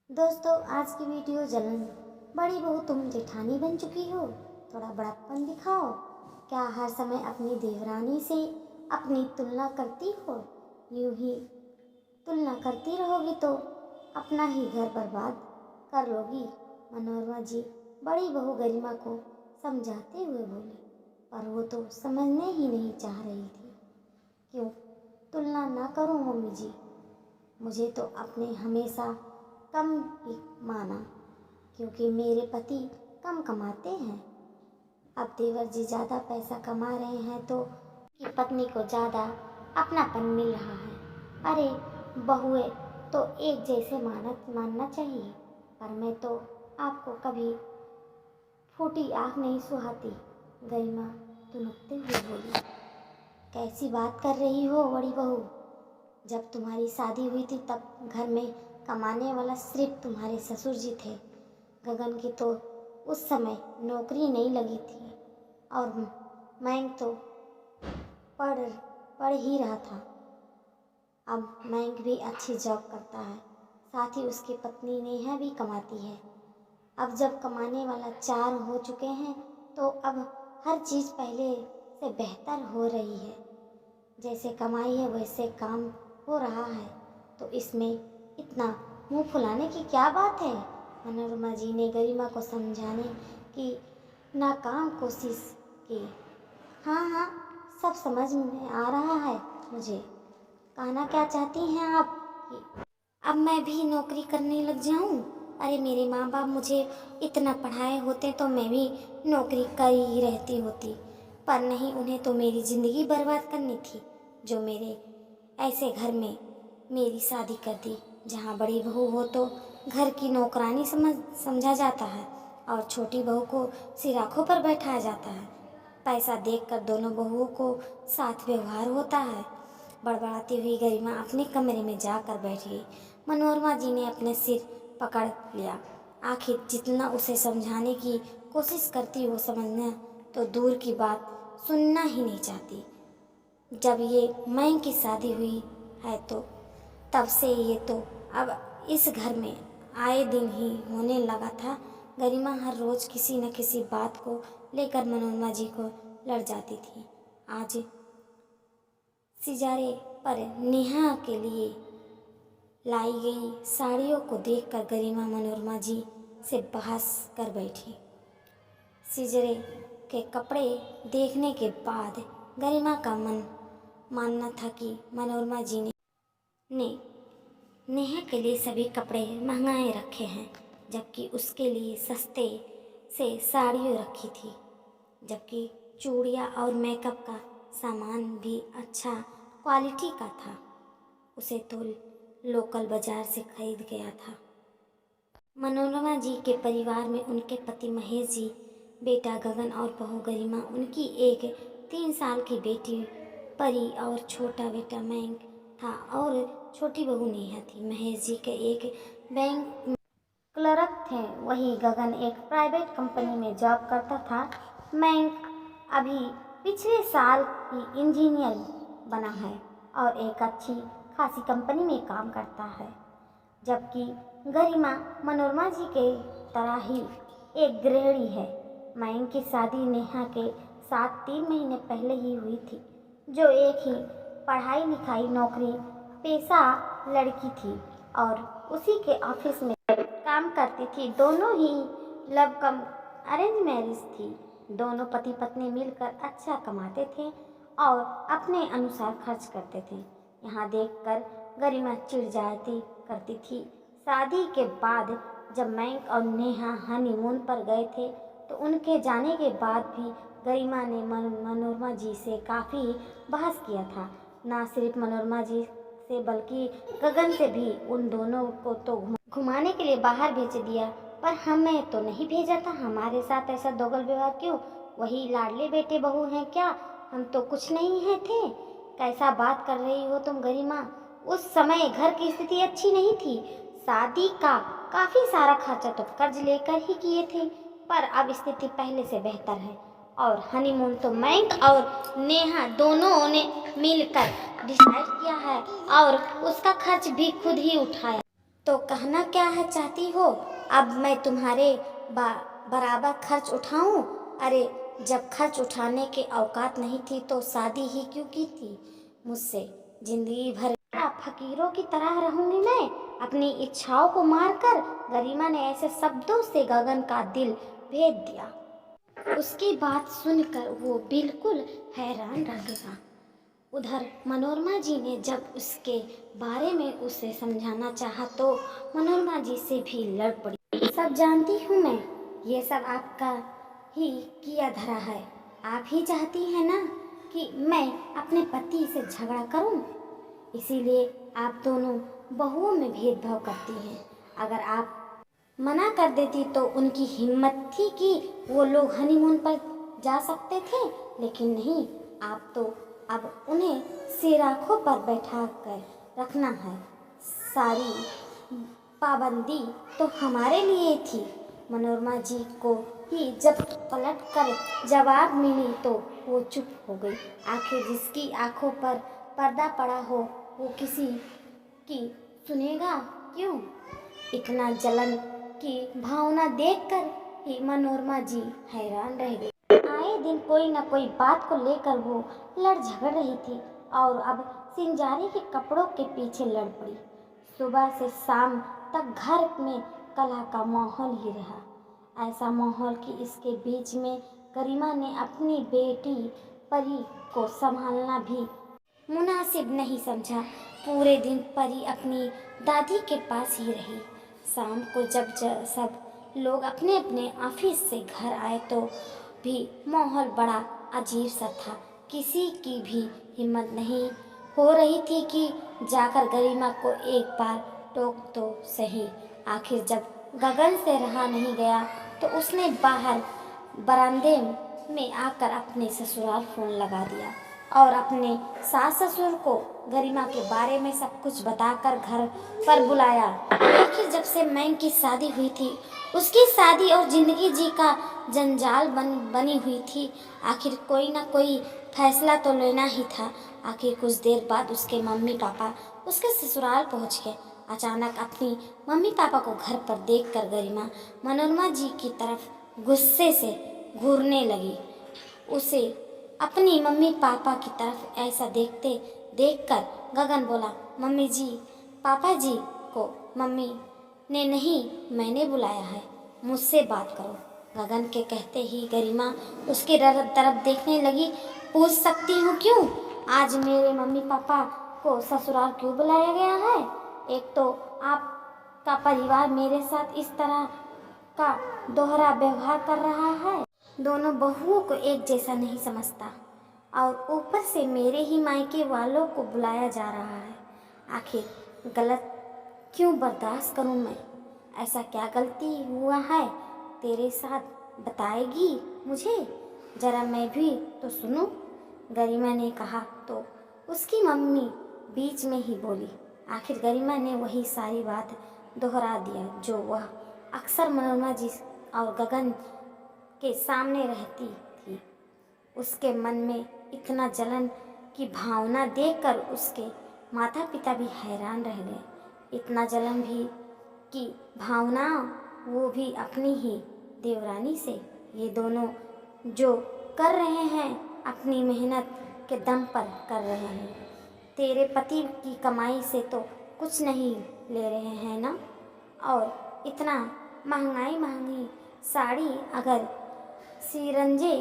दोस्तों, आज की वीडियो जलन। बड़ी बहू तुम जेठानी बन चुकी हो, थोड़ा बड़प्पन दिखाओ। क्या हर समय अपनी देवरानी से अपनी तुलना करती हो? यूं ही तुलना करती रहोगी तो अपना ही घर बर्बाद कर लोगी। मनोरमा जी बड़ी बहू गरिमा को समझाते हुए बोले, पर वो तो समझने ही नहीं चाह रही थी। क्यों तुलना ना करूं मम्मी जी, मुझे तो अपने हमेशा कम ही माना, क्योंकि मेरे पति कम कमाते हैं। अब देवर जी ज़्यादा पैसा कमा रहे हैं तो उनकी पत्नी को ज़्यादा अपनापन मिल रहा है। अरे बहुएं तो एक जैसे मानना चाहिए, पर मैं तो आपको कभी फूटी आँख नहीं सुहाती। गरिमा तुनकते हुए बोली, कैसी बात कर रही हो बड़ी बहू? जब तुम्हारी शादी हुई थी तब घर में कमाने वाला सिर्फ तुम्हारे ससुर जी थे। गगन की तो उस समय नौकरी नहीं लगी थी और मैं तो पढ़ पढ़ ही रहा था। अब मैंग भी अच्छी जॉब करता है, साथ ही उसकी पत्नी नेहा भी कमाती है। अब जब कमाने वाला 4 हो चुके हैं तो अब हर चीज़ पहले से बेहतर हो रही है। जैसे कमाई है वैसे काम हो रहा है, तो इसमें इतना मुंह फुलाने की क्या बात है? मनोरमा जी ने गरिमा को समझाने की नाकाम कोशिश की। हाँ हाँ, सब समझ में आ रहा है मुझे। कहना क्या चाहती हैं आप कि अब मैं भी नौकरी करने लग जाऊं? अरे मेरे माँ बाप मुझे इतना पढ़ाए होते तो मैं भी नौकरी कर ही रहती होती, पर नहीं, उन्हें तो मेरी ज़िंदगी बर्बाद करनी थी, जो मेरे ऐसे घर में मेरी शादी कर दी, जहाँ बड़ी बहू हो तो घर की नौकरानी समझा जाता है और छोटी बहू को सिराखों पर बैठाया जाता है। पैसा देखकर दोनों बहुओं को साथ व्यवहार होता है। बड़बड़ाती हुई गरिमा अपने कमरे में जाकर बैठ गई। मनोरमा जी ने अपने सिर पकड़ लिया। आखिर जितना उसे समझाने की कोशिश करती वो समझना तो दूर की बात सुनना ही नहीं चाहती। जब ये मैं की शादी हुई है तो तब से ये तो अब इस घर में आए दिन ही होने लगा था। गरिमा हर रोज किसी न किसी बात को लेकर मनोरमा जी को लड़ जाती थी। आज सिजारे पर नेहा के लिए लाई गई साड़ियों को देखकर गरिमा मनोरमा जी से बहस कर बैठी। सिजरे के कपड़े देखने के बाद गरिमा का मन मानना था कि मनोरमा जी ने नेहा के लिए सभी कपड़े महंगाए रखे हैं, जबकि उसके लिए सस्ते से साड़ियों रखी थी। जबकि चूड़ियाँ और मेकअप का सामान भी अच्छा क्वालिटी का था। उसे तो लोकल बाजार से खरीद गया था। मनोरमा जी के परिवार में उनके पति महेश जी, बेटा गगन और बहू गरिमा, उनकी एक 3 साल की बेटी परी और छोटा बेटा मैंग था और छोटी बहू नेहा थी। महेश जी के एक बैंक में क्लर्क थे, वही गगन एक प्राइवेट कंपनी में जॉब करता था। मैंग अभी पिछले साल ही इंजीनियर बना है और एक अच्छी खासी कंपनी में काम करता है। जबकि गरिमा मनोरमा जी के तरह ही एक गृहिणी है। मैंग की शादी नेहा के साथ 3 महीने पहले ही हुई थी, जो एक ही पढ़ाई लिखाई नौकरी पेशा लड़की थी और उसी के ऑफिस में काम करती थी। दोनों ही लव कम अरेंज मैरिज थी। दोनों पति पत्नी मिलकर अच्छा कमाते थे और अपने अनुसार खर्च करते थे। यहाँ देखकर गरिमा चिढ़ जाती करती थी। शादी के बाद जब मैंग और नेहा हनीमून पर गए थे तो उनके जाने के बाद भी गरिमा ने मनोरमा जी से काफ़ी बहस किया था। ना सिर्फ मनोरमा जी से बल्कि गगन से भी। उन दोनों को तो घुमाने के लिए बाहर भेज दिया, पर हमें तो नहीं भेजा था। हमारे साथ ऐसा दोगल व्यवहार क्यों? वही लाडले बेटे बहू हैं क्या? हम तो कुछ नहीं है थे। कैसा बात कर रही हो तुम गरिमा? उस समय घर की स्थिति अच्छी नहीं थी। शादी का काफ़ी सारा खर्चा तो कर्ज लेकर ही किए थे, पर अब स्थिति पहले से बेहतर है और हनीमून तो मैंग और नेहा दोनों ने मिलकर डिसाइड किया है और उसका खर्च भी खुद ही उठाया। तो कहना क्या है चाहती हो? अब मैं तुम्हारे बराबर खर्च उठाऊं? अरे जब खर्च उठाने के औकात नहीं थी तो शादी ही क्यों की थी मुझसे? जिंदगी भर क्या फकीरों की तरह रहूंगी मैं अपनी इच्छाओं को मारकर? गरिमा ने ऐसे शब्दों से गगन का दिल भेद दिया। उसकी बात सुनकर वो बिल्कुल हैरान रह गया। उधर मनोरमा जी ने जब उसके बारे में उसे समझाना चाहा तो मनोरमा जी से भी लड़ पड़ी। सब जानती हूँ मैं, ये सब आपका ही किया धरा है। आप ही चाहती हैं ना कि मैं अपने पति से झगड़ा करूं? इसीलिए आप दोनों बहुओं में भेदभाव करती हैं। अगर आप मना कर देती तो उनकी हिम्मत थी कि वो लोग हनीमून पर जा सकते थे, लेकिन नहीं, आप तो अब उन्हें सिर आँखों पर बैठा कर रखना है। सारी पाबंदी तो हमारे लिए थी। मनोरमा जी को ही जब पलट कर जवाब मिली तो वो चुप हो गई। आखिर जिसकी आंखों पर पर्दा पड़ा हो वो किसी की सुनेगा क्यों? इतना जलन की भावना देखकर ही मनोरमा जी हैरान रह गई। आए दिन कोई न कोई बात को लेकर वो लड़ झगड़ रही थी और अब सिंजारी के कपड़ों के पीछे लड़ पड़ी। सुबह से शाम तक घर में कलह का माहौल ही रहा। ऐसा माहौल कि इसके बीच में गरिमा ने अपनी बेटी परी को संभालना भी मुनासिब नहीं समझा। पूरे दिन परी अपनी दादी के पास ही रही। शाम को जब सब लोग अपने अपने ऑफिस से घर आए तो भी माहौल बड़ा अजीब सा था। किसी की भी हिम्मत नहीं हो रही थी कि जाकर गरिमा को एक बार टोक तो सही। आखिर जब गगन से रहा नहीं गया तो उसने बाहर बरामदे में आकर अपने ससुराल फोन लगा दिया और अपने सास ससुर को गरिमा के बारे में सब कुछ बताकर घर पर बुलाया। आखिर जब से मैन की शादी हुई थी उसकी शादी और जिंदगी जी का जंजाल बनी हुई थी। आखिर कोई ना कोई फैसला तो लेना ही था। आखिर कुछ देर बाद उसके मम्मी पापा उसके ससुराल पहुंच गए। अचानक अपनी मम्मी पापा को घर पर देखकर गरिमा मनोरमा जी की तरफ गुस्से से घूरने लगी। उसे अपनी मम्मी पापा की तरफ ऐसा देखकर गगन बोला, मम्मी जी, पापा जी को मम्मी ने नहीं, मैंने बुलाया है, मुझसे बात करो। गगन के कहते ही गरिमा उसकी तरफ देखने लगी। पूछ सकती हूँ क्यों? आज मेरे मम्मी पापा को ससुराल क्यों बुलाया गया है? एक तो आपका परिवार मेरे साथ इस तरह का दोहरा व्यवहार कर रहा है, दोनों बहुओं को एक जैसा नहीं समझता और ऊपर से मेरे ही मायके वालों को बुलाया जा रहा है। आखिर गलत क्यों बर्दाश्त करूं मैं? ऐसा क्या गलती हुआ है तेरे साथ, बताएगी मुझे? जरा मैं भी तो सुनूं। गरिमा ने कहा तो उसकी मम्मी बीच में ही बोली। आखिर गरिमा ने वही सारी बात दोहरा दिया जो वह अक्सर मनोरमा जी और गगन के सामने रहती थी। उसके मन में इतना जलन की भावना देखकर उसके माता पिता भी हैरान रह गए। इतना जलन भी की भावना, वो भी अपनी ही देवरानी से। ये दोनों जो कर रहे हैं अपनी मेहनत के दम पर कर रहे हैं। तेरे पति की कमाई से तो कुछ नहीं ले रहे हैं ना? और इतना महंगी साड़ी अगर सिरंजे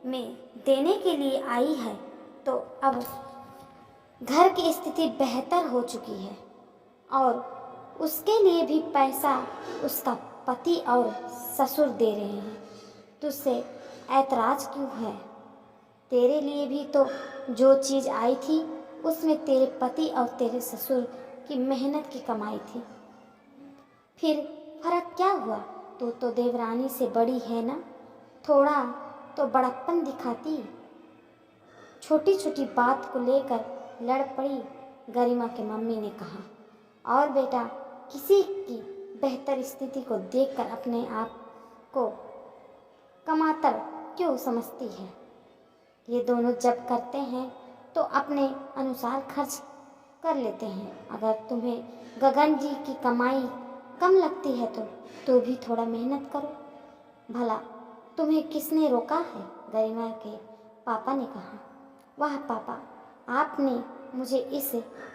में देने के लिए आई है तो अब घर की स्थिति बेहतर हो चुकी है और उसके लिए भी पैसा उसका पति और ससुर दे रहे हैं। तुझसे ऐतराज क्यों है? तेरे लिए भी तो जो चीज़ आई थी उसमें तेरे पति और तेरे ससुर की मेहनत की कमाई थी। फिर फर्क क्या हुआ? तू तो देवरानी से बड़ी है ना, थोड़ा तो बड़प्पन दिखाती। छोटी छोटी बात को लेकर लड़ पड़ी गरिमा के मम्मी ने कहा। और बेटा, किसी की बेहतर स्थिति को देखकर अपने आप को कमातर क्यों समझती है? ये दोनों जब करते हैं तो अपने अनुसार खर्च कर लेते हैं। अगर तुम्हें गगन जी की कमाई कम लगती है तो भी थोड़ा मेहनत करो। भला तुम्हें किसने रोका है? गरिमा के पापा ने कहा। वाह पापा, आपने मुझे इस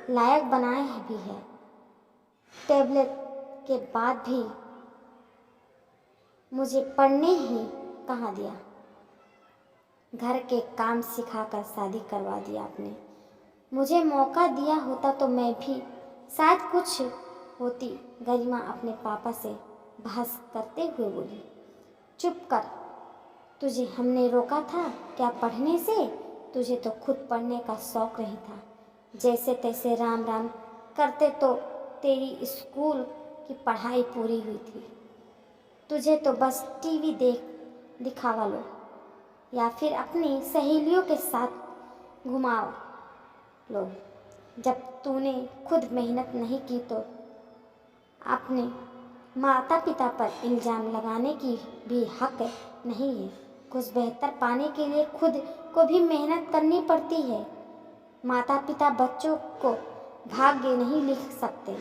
लायक बनाया है भी है। टैबलेट के बाद भी मुझे पढ़ने ही कहाँ दिया। घर के काम सिखाकर शादी करवा दिया आपने। मुझे मौका दिया होता तो मैं भी शायद कुछ होती। गरिमा अपने पापा से बहस करते हुए बोली। चुप कर, तुझे हमने रोका था क्या पढ़ने से? तुझे तो खुद पढ़ने का शौक नहीं था। जैसे तैसे राम राम करते तो तेरी स्कूल की पढ़ाई पूरी हुई थी। तुझे तो बस टीवी दिखावा लो या फिर अपनी सहेलियों के साथ घुमाओ लो। जब तूने खुद मेहनत नहीं की तो अपने माता पिता पर इल्ज़ाम लगाने की भी हक नहीं है। कुछ बेहतर पाने के लिए खुद को भी मेहनत करनी पड़ती है। माता पिता बच्चों को भाग्य नहीं लिख सकते।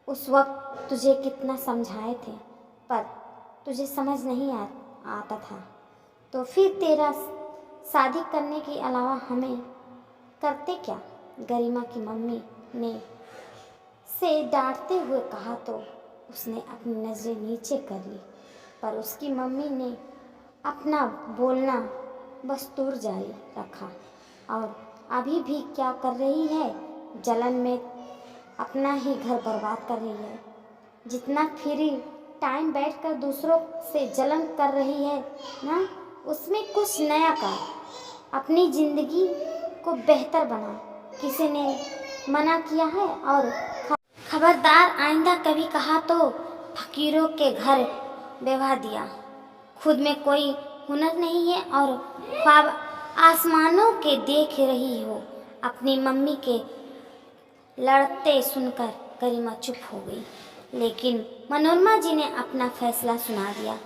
उस वक्त तुझे कितना समझाए थे पर तुझे समझ नहीं आता था। तो फिर तेरा शादी करने के अलावा हमें करते क्या? गरिमा की मम्मी ने से डांटते हुए कहा तो उसने अपनी नज़रें नीचे कर ली, पर उसकी मम्मी ने अपना बोलना बस्तूर जारी रखा। और अभी भी क्या कर रही है? जलन में अपना ही घर बर्बाद कर रही है। जितना फ्री टाइम बैठकर दूसरों से जलन कर रही है ना, उसमें कुछ नया कर। अपनी ज़िंदगी को बेहतर बना। किसी ने मना किया है? और खबरदार, आइंदा कभी कहा तो फकीरों के घर बेवा दिया। खुद में कोई हुनर नहीं है और ख्वाब आसमानों के देख रही हो। अपनी मम्मी के लड़ते सुनकर गरिमा चुप हो गई, लेकिन मनोरमा जी ने अपना फैसला सुना दिया।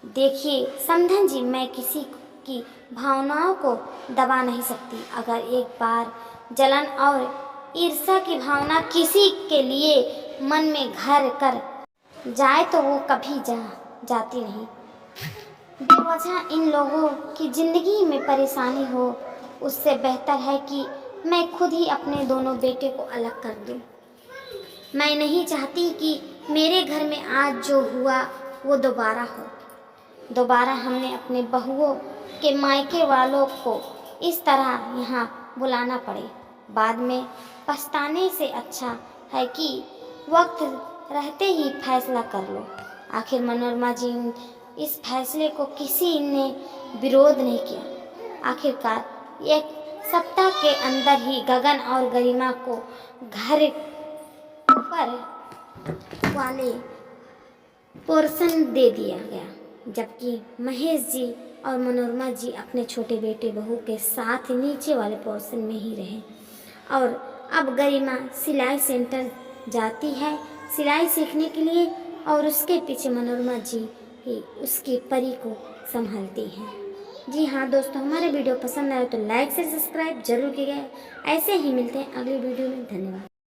देखिए समधन जी, मैं किसी की भावनाओं को दबा नहीं सकती। अगर एक बार जलन और ईर्ष्या की भावना किसी के लिए मन में घर कर जाए तो वो कभी जाती नहीं। बेवजह इन लोगों की ज़िंदगी में परेशानी हो, उससे बेहतर है कि मैं खुद ही अपने दोनों बेटे को अलग कर दूं। मैं नहीं चाहती कि मेरे घर में आज जो हुआ वो दोबारा हो। दोबारा हमने अपने बहुओं के मायके वालों को इस तरह यहाँ बुलाना पड़े। बाद में पछताने से अच्छा है कि वक्त रहते ही फैसला कर लो। आखिर मनोरमा जी इस फैसले को किसी ने विरोध नहीं किया। आखिरकार एक सप्ताह के अंदर ही गगन और गरिमा को घर पर वाले पोर्शन दे दिया गया, जबकि महेश जी और मनोरमा जी अपने छोटे बेटे बहू के साथ नीचे वाले पोर्शन में ही रहे। और अब गरिमा सिलाई सेंटर जाती है सिलाई सीखने के लिए और उसके पीछे मनोरमा जी ही उसकी परी को संभालती हैं। जी हाँ दोस्तों, हमारे वीडियो पसंद आए तो लाइक से सब्सक्राइब जरूर कीजिएगा। ऐसे ही मिलते हैं अगली वीडियो में। धन्यवाद।